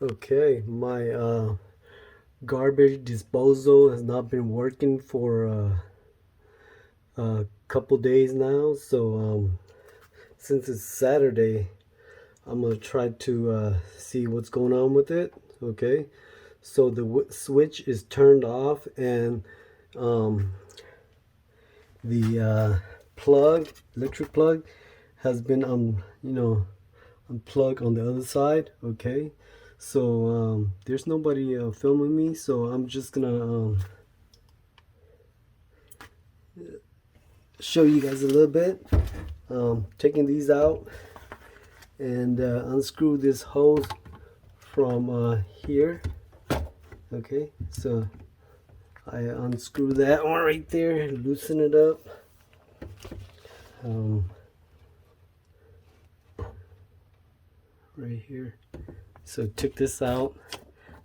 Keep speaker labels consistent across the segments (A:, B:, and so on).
A: Okay, my garbage disposal has not been working for a couple days now. So since it's Saturday, I'm gonna try to see what's going on with it. Okay, so the switch is turned off, and um, the electric plug, has been unplugged on the other side. Okay, so there's nobody filming me, so I'm just gonna show you guys a little bit. Taking these out and unscrew this hose from here. Okay, so I unscrew that one right there, loosen it up. Right here. So took this out,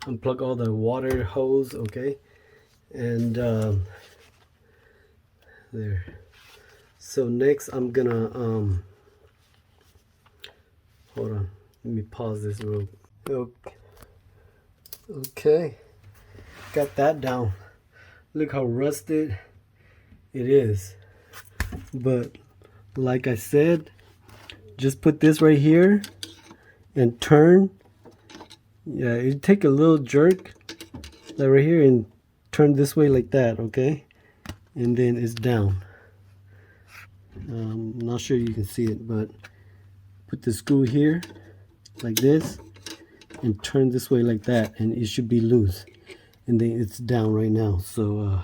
A: unplug all the water hose. Okay, and there. So next I'm gonna hold on, let me pause this real. Okay, got that down. Look how rusted it is. But like I said, just put this right here and turn. Yeah, it take a little jerk, like right here, and turn this way like that. Okay, and then it's down. I'm not sure you can see it, but put the screw here like this and turn this way like that, and it should be loose, and then it's down right now. So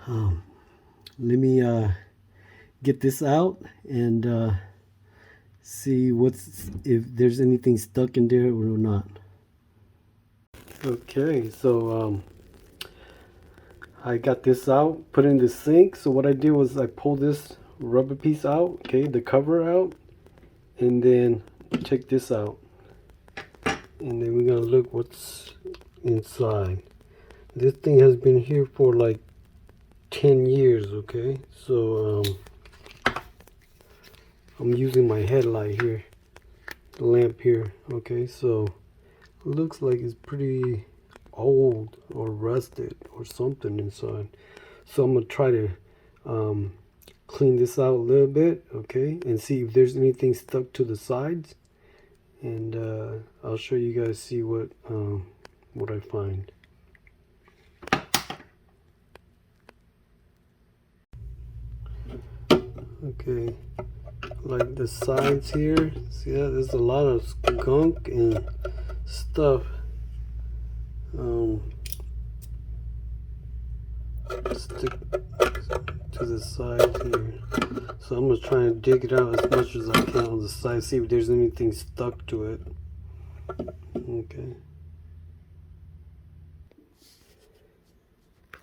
A: let me get this out and see if there's anything stuck in there or not. Okay, so I got this out, put in the sink. So what I did was I pulled this rubber piece out, okay, the cover out, and then check this out, and then we're gonna look what's inside. This thing has been here for like 10 years. Okay, so I'm using my headlight here, the lamp here. Okay, so it looks like it's pretty old or rusted or something inside. So I'm gonna try to clean this out a little bit, okay, and see if there's anything stuck to the sides, and I'll show you guys, see what I find. Okay, like the sides here, see that there's a lot of skunk and stuff stick to the side here. So I'm gonna try and dig it out as much as I can on the side, see if there's anything stuck to it. Okay.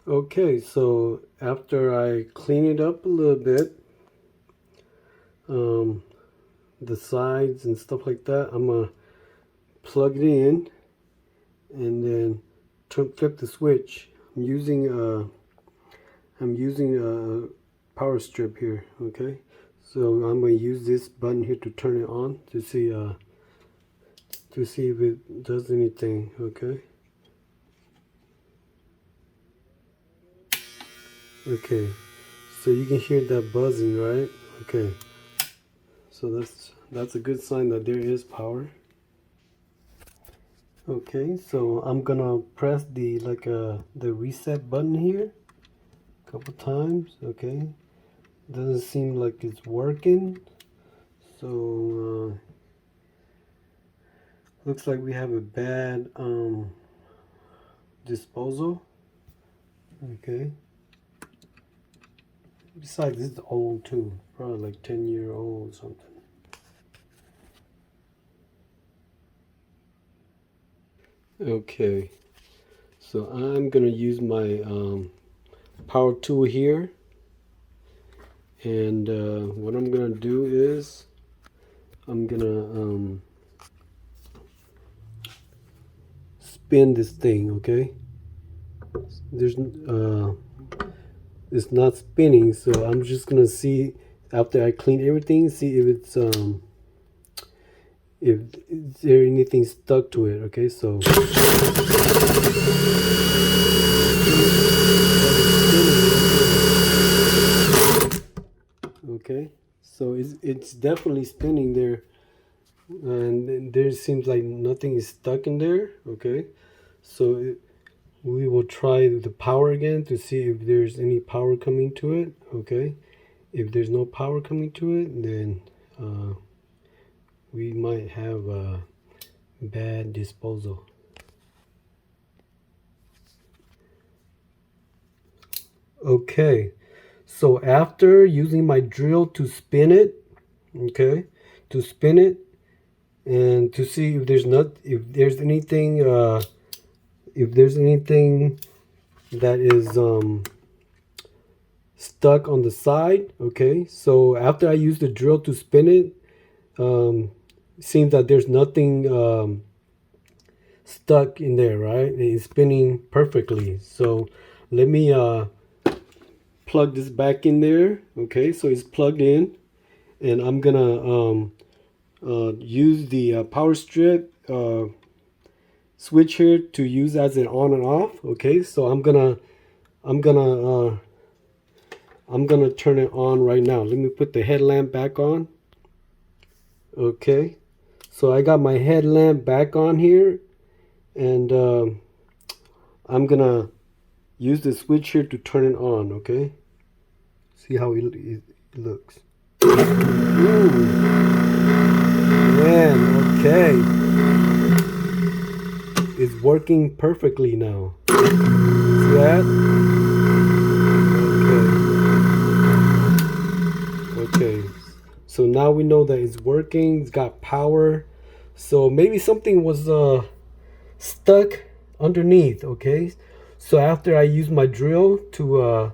A: Okay, so after I clean it up a little bit, the sides and stuff like that, I'm gonna plug it in and then flip the switch. I'm using a power strip here. Okay, so I'm going to use this button here to turn it on to see if it does anything. Okay. Okay, so you can hear that buzzing, right? Okay, so that's a good sign that there is power. Okay, so I'm gonna press the reset button here a couple times. Okay, doesn't seem like it's working, so looks like we have a bad disposal. Okay, besides this is old too, probably like 10-year-old or something. Okay, so I'm gonna use my power tool here, and what I'm gonna do is I'm gonna spin this thing. Okay, there's it's not spinning, so I'm just gonna see after I clean everything, see if if is there anything stuck to it. Okay, so okay, so it's definitely spinning there, and there seems like nothing is stuck in there. Okay, so we will try the power again to see if there's any power coming to it. Okay, if there's no power coming to it, then we might have a bad disposal. Okay, so after using my drill to spin it, okay, to spin it and to see if there's anything that is stuck on the side. Okay, so after I use the drill to spin it, seems that there's nothing stuck in there, right? It's spinning perfectly. So let me plug this back in there. Okay, so it's plugged in, and I'm gonna use the power strip switch here to use as an on and off. Okay, so I'm gonna turn it on right now. Let me put the headlamp back on. Okay, so I got my headlamp back on here, and I'm gonna use the switch here to turn it on. Okay, see how it looks. Ooh. Man, okay, it's working perfectly now. See that? Okay, so now we know that it's working. It's got power. So maybe something was stuck underneath. Okay, so after I use my drill to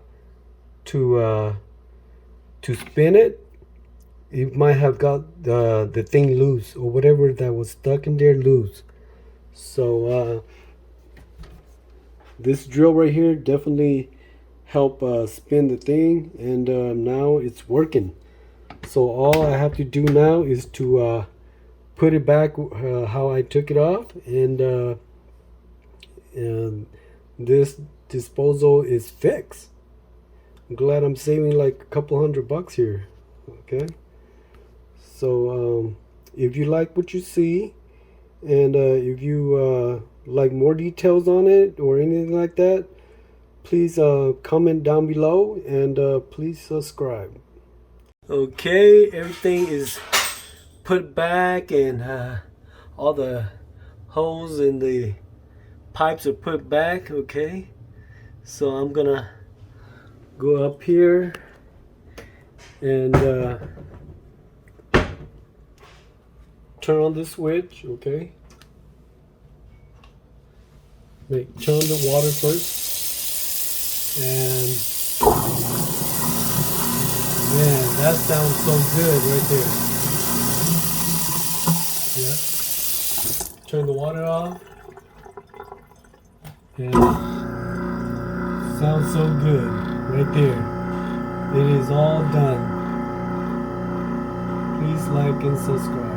A: spin it, it might have got the thing loose, or whatever that was stuck in there loose. So this drill right here definitely help spin the thing, and now it's working. So all I have to do now is to put it back how I took it off, and this disposal is fixed. I'm glad I'm saving like a couple $100 here. Okay, so if you like what you see, and if you like more details on it or anything like that, please comment down below, and please subscribe. Okay, everything is put back, and all the holes in the pipes are put back. Okay, so I'm gonna go up here and turn on the switch. Okay, turn on the water first, and man, that sounds so good right there. Yeah, turn the water off, and sounds so good right there. It is all done. Please like and subscribe.